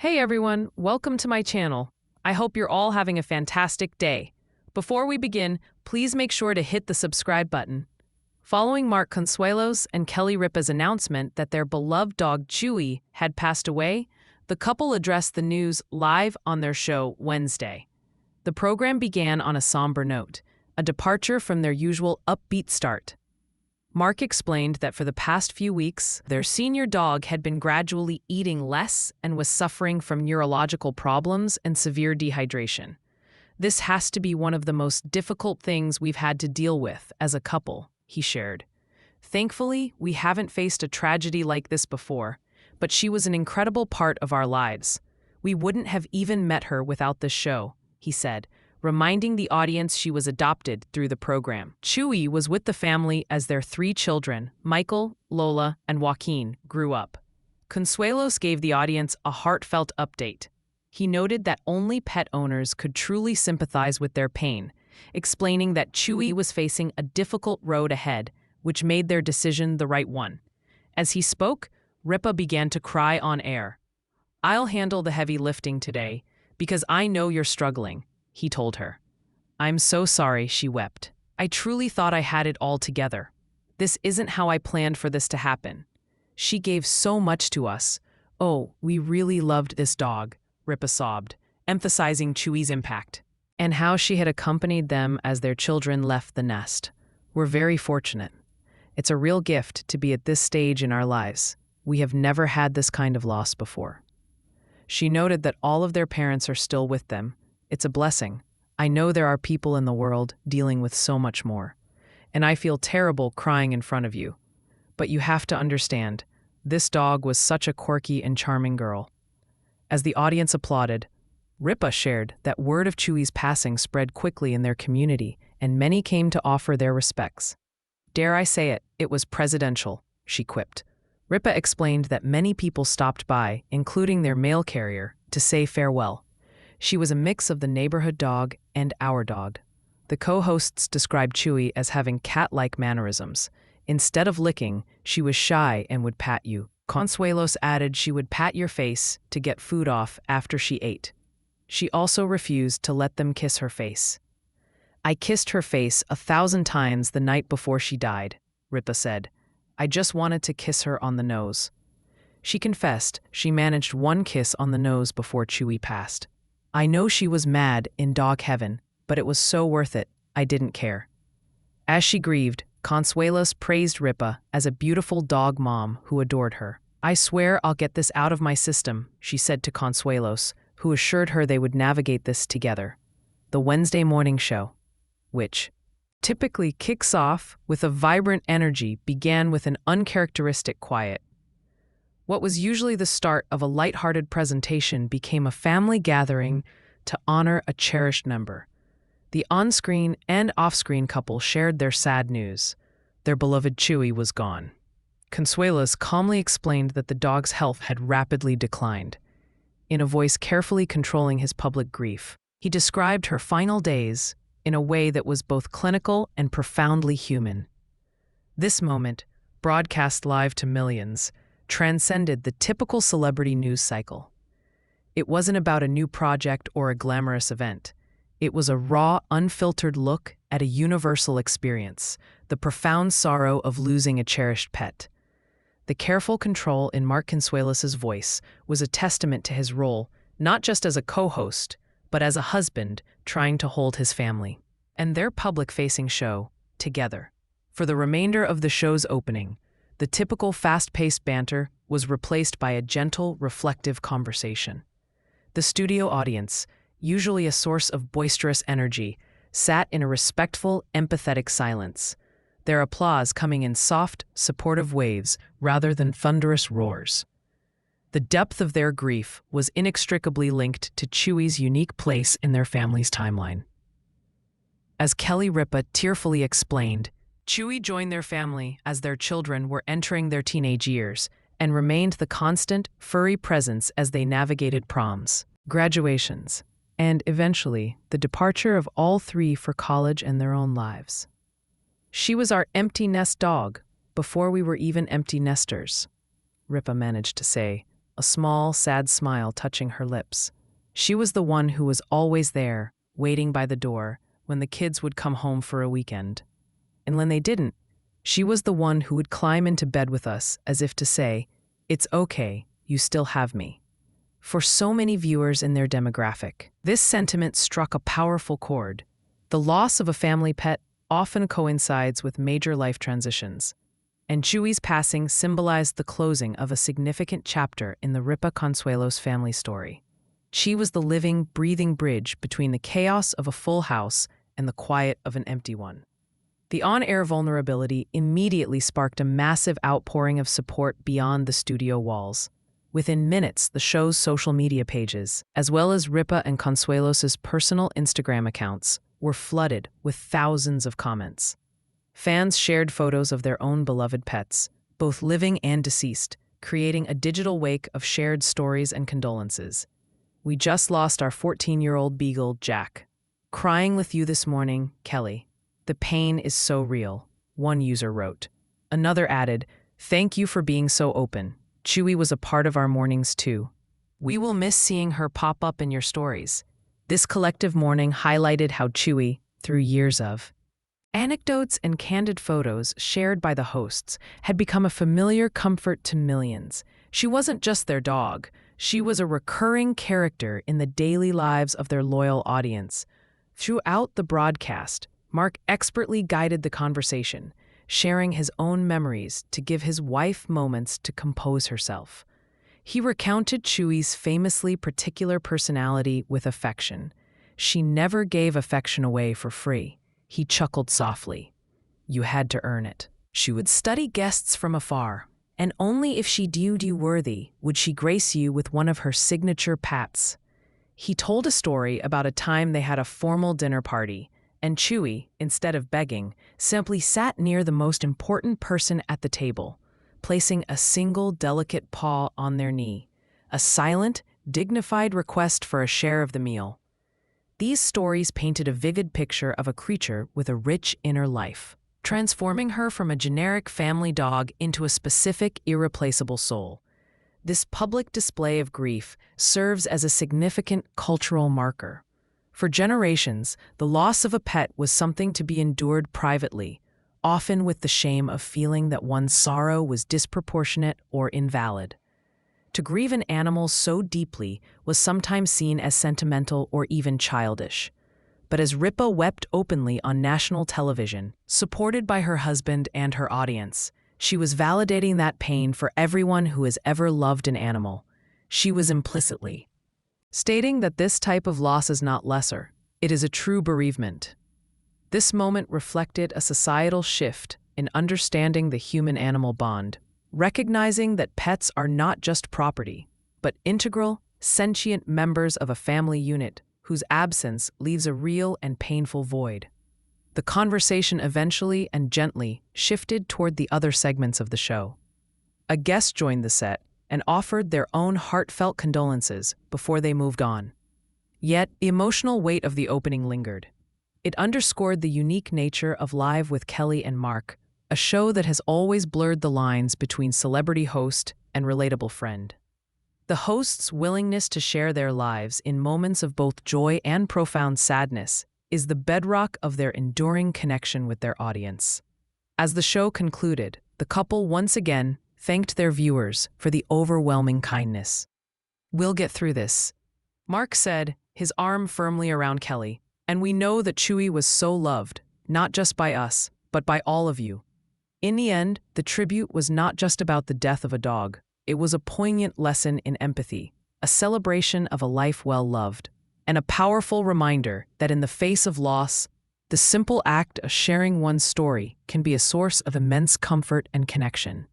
Hey everyone, welcome to my channel. I hope you're all having a fantastic day. Before we begin, please make sure to hit the subscribe button. Following Mark Consuelos and Kelly Ripa's announcement that their beloved dog Chewy had passed away, the couple addressed the news live on their show Wednesday. The program began on a somber note, a departure from their usual upbeat start. Mark explained that for the past few weeks, their senior dog had been gradually eating less and was suffering from neurological problems and severe dehydration. This has to be one of the most difficult things we've had to deal with as a couple, he shared. Thankfully, we haven't faced a tragedy like this before, but she was an incredible part of our lives. We wouldn't have even met her without this show, he said, reminding the audience she was adopted through the program. Chewy was with the family as their 3 children, Michael, Lola, and Joaquin, grew up. Consuelos gave the audience a heartfelt update. He noted that only pet owners could truly sympathize with their pain, explaining that Chewy was facing a difficult road ahead, which made their decision the right one. As he spoke, Ripa began to cry on air. "I'll handle the heavy lifting today, because I know you're struggling," he told her. "I'm so sorry," she wept. "I truly thought I had it all together. This isn't how I planned for this to happen. She gave so much to us. Oh, we really loved this dog," Ripa sobbed, emphasizing Chewy's impact, and how she had accompanied them as their children left the nest. "We're very fortunate. It's a real gift to be at this stage in our lives. We have never had this kind of loss before." She noted that all of their parents are still with them. "It's a blessing. I know there are people in the world dealing with so much more. And I feel terrible crying in front of you. But you have to understand, this dog was such a quirky and charming girl." As the audience applauded, Ripa shared that word of Chewy's passing spread quickly in their community, and many came to offer their respects. "Dare I say it, it was presidential," she quipped. Ripa explained that many people stopped by, including their mail carrier, to say farewell. She was a mix of the neighborhood dog and our dog. The co-hosts described Chewy as having cat-like mannerisms. Instead of licking, she was shy and would pat you. Consuelos added she would pat your face to get food off after she ate. She also refused to let them kiss her face. "I kissed her face 1,000 times the night before she died," Ripa said. "I just wanted to kiss her on the nose." She confessed she managed one kiss on the nose before Chewy passed. "I know she was mad in dog heaven, but it was so worth it, I didn't care." As she grieved, Consuelos praised Ripa as a beautiful dog mom who adored her. "I swear I'll get this out of my system," she said to Consuelos, who assured her they would navigate this together. The Wednesday morning show, which typically kicks off with a vibrant energy, began with an uncharacteristic quiet. What was usually the start of a lighthearted presentation became a family gathering to honor a cherished member. The on-screen and off-screen couple shared their sad news. Their beloved Chewy was gone. Consuelos calmly explained that the dog's health had rapidly declined. In a voice carefully controlling his public grief, he described her final days in a way that was both clinical and profoundly human. This moment, broadcast live to millions, transcended the typical celebrity news cycle. It wasn't about a new project or a glamorous event. It was a raw, unfiltered look at a universal experience, the profound sorrow of losing a cherished pet. The careful control in Mark Consuelos' voice was a testament to his role, not just as a co-host, but as a husband trying to hold his family. And their public-facing show, together. For the remainder of the show's opening, the typical fast-paced banter was replaced by a gentle, reflective conversation. The studio audience, usually a source of boisterous energy, sat in a respectful, empathetic silence, their applause coming in soft, supportive waves rather than thunderous roars. The depth of their grief was inextricably linked to Chewy's unique place in their family's timeline. As Kelly Ripa tearfully explained, Chewy joined their family as their children were entering their teenage years and remained the constant, furry presence as they navigated proms, graduations, and eventually the departure of all 3 for college and their own lives. "She was our empty nest dog before we were even empty nesters," Ripa managed to say, a small, sad smile touching her lips. She was the one who was always there, waiting by the door, when the kids would come home for a weekend. And when they didn't, she was the one who would climb into bed with us as if to say, "It's okay, you still have me." For so many viewers in their demographic, this sentiment struck a powerful chord. The loss of a family pet often coincides with major life transitions, and Chewy's passing symbolized the closing of a significant chapter in the Ripa Consuelos family story. She was the living, breathing bridge between the chaos of a full house and the quiet of an empty one. The on-air vulnerability immediately sparked a massive outpouring of support beyond the studio walls. Within minutes, the show's social media pages, as well as Ripa and Consuelos' personal Instagram accounts, were flooded with thousands of comments. Fans shared photos of their own beloved pets, both living and deceased, creating a digital wake of shared stories and condolences. "We just lost our 14-year-old beagle, Jack. Crying with you this morning, Kelly. The pain is so real," one user wrote. Another added, "Thank you for being so open. Chewy was a part of our mornings too. We will miss seeing her pop up in your stories." This collective mourning highlighted how Chewy, through years of anecdotes and candid photos shared by the hosts, had become a familiar comfort to millions. She wasn't just their dog. She was a recurring character in the daily lives of their loyal audience. Throughout the broadcast, Mark expertly guided the conversation, sharing his own memories to give his wife moments to compose herself. He recounted Chewy's famously particular personality with affection. "She never gave affection away for free." He chuckled softly. "You had to earn it." She would study guests from afar, and only if she deemed you worthy would she grace you with one of her signature pats. He told a story about a time they had a formal dinner party, and Chewy, instead of begging, simply sat near the most important person at the table, placing a single delicate paw on their knee, a silent, dignified request for a share of the meal. These stories painted a vivid picture of a creature with a rich inner life, transforming her from a generic family dog into a specific, irreplaceable soul. This public display of grief serves as a significant cultural marker. For generations, the loss of a pet was something to be endured privately, often with the shame of feeling that one's sorrow was disproportionate or invalid. To grieve an animal so deeply was sometimes seen as sentimental or even childish. But as Ripa wept openly on national television, supported by her husband and her audience, she was validating that pain for everyone who has ever loved an animal. She was implicitly stating that this type of loss is not lesser, it is a true bereavement. This moment reflected a societal shift in understanding the human-animal bond, recognizing that pets are not just property, but integral, sentient members of a family unit whose absence leaves a real and painful void. The conversation eventually and gently shifted toward the other segments of the show. A guest joined the set and offered their own heartfelt condolences before they moved on. Yet, the emotional weight of the opening lingered. It underscored the unique nature of Live with Kelly&Mark, a show that has always blurred the lines between celebrity host and relatable friend. The host's willingness to share their lives in moments of both joy and profound sadness is the bedrock of their enduring connection with their audience. As the show concluded, the couple once again thanked their viewers for the overwhelming kindness. "We'll get through this," Mark said, his arm firmly around Kelly, "and we know that Chewy was so loved, not just by us, but by all of you." In the end, the tribute was not just about the death of a dog. It was a poignant lesson in empathy, a celebration of a life well loved, and a powerful reminder that in the face of loss, the simple act of sharing one's story can be a source of immense comfort and connection.